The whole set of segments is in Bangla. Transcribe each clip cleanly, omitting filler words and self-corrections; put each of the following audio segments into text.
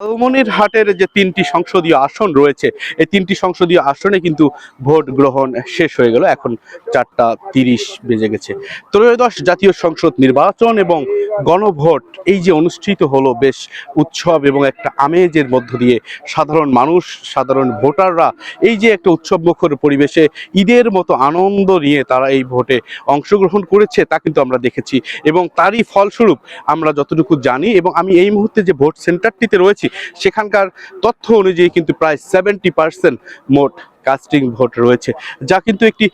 লালমনিরহাটের যে তিনটি সংসদীয় আসন রয়েছে, এই তিনটি সংসদীয় আসনে কিন্তু ভোট গ্রহণ শেষ হয়ে গেল। এখন 4:30 বেজে গেছে। ত্রয়োদশ জাতীয় সংসদ নির্বাচন এবং গণভোট এই যে অনুষ্ঠিত হলো, বেশ উৎসব এবং একটা আমেজের মধ্য দিয়ে সাধারণ মানুষ, সাধারণ ভোটাররা এই যে একটা উৎসবমুখর পরিবেশে ঈদের মতো আনন্দ নিয়ে তারা এই ভোটে অংশগ্রহণ করেছে, তা কিন্তু আমরা দেখেছি। এবং তারই ফলস্বরূপ আমরা যতটুকু জানি, এবং আমি এই মুহূর্তে যে ভোট সেন্টারটিতে রয়েছি সেখানকার তথ্য অনুযায়ী কিন্তু প্রায় 70% মোট কাস্টিং ভোট রয়েছে, যা কিন্তু একটি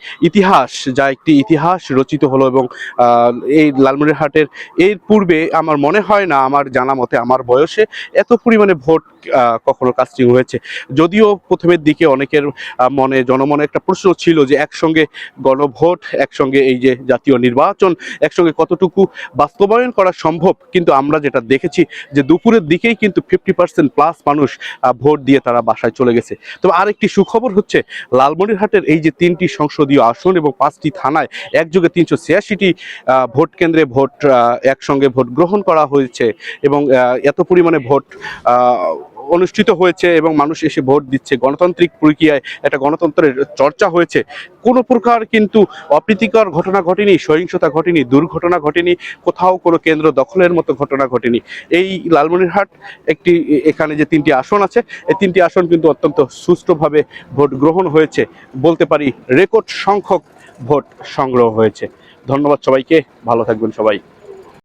ইতিহাস রচিত হলো। এবং এই লালমনিরহাটের এর পূর্বে আমার মনে হয় না, আমার জানা মতে, আমার বয়সে এত পরিমাণে ভোট কখনো কাস্টিং হয়েছে। যদিও প্রথমের দিকে অনেকের জনমনে একটা প্রশ্ন ছিল যে একসঙ্গে গণভোট, একসঙ্গে এই যে জাতীয় নির্বাচন, একসঙ্গে কতটুকু বাস্তবায়ন করা সম্ভব। কিন্তু আমরা যেটা দেখেছি যে দুপুরের দিকেই কিন্তু 50% প্লাস মানুষ ভোট দিয়ে তারা বাসায় চলে গেছে। তবে আরেকটি সুখবর হচ্ছে, লালমনিরহাটের এই যে তিনটি সংসদীয় আসন এবং 5টি থানায় একযোগে 386টি ভোট কেন্দ্রে একসঙ্গে ভোট গ্রহণ করা হয়েছে। এবং এত পরিমাণে ভোট অনুষ্ঠিত হয়েছে এবং মানুষ এসে ভোট দিচ্ছে, গণতান্ত্রিক প্রক্রিয়ায় একটা গণতন্ত্রের চর্চা হয়েছে। কোনো প্রকার কিন্তু অপ্রীতিকর ঘটনা ঘটেনি, সহিংসতা ঘটেনি, দুর্ঘটনা ঘটেনি, কোথাও কোনো কেন্দ্র দখলের মতো ঘটনা ঘটেনি। এই লালমনিরহাট এখানে যে তিনটি আসন আছে, এই তিনটি আসন কিন্তু অত্যন্ত সুষ্ঠুভাবে ভোট গ্রহণ হয়েছে, বলতে পারি রেকর্ড সংখ্যক ভোট সংগ্রহ হয়েছে। ধন্যবাদ সবাইকে, ভালো থাকবেন সবাই।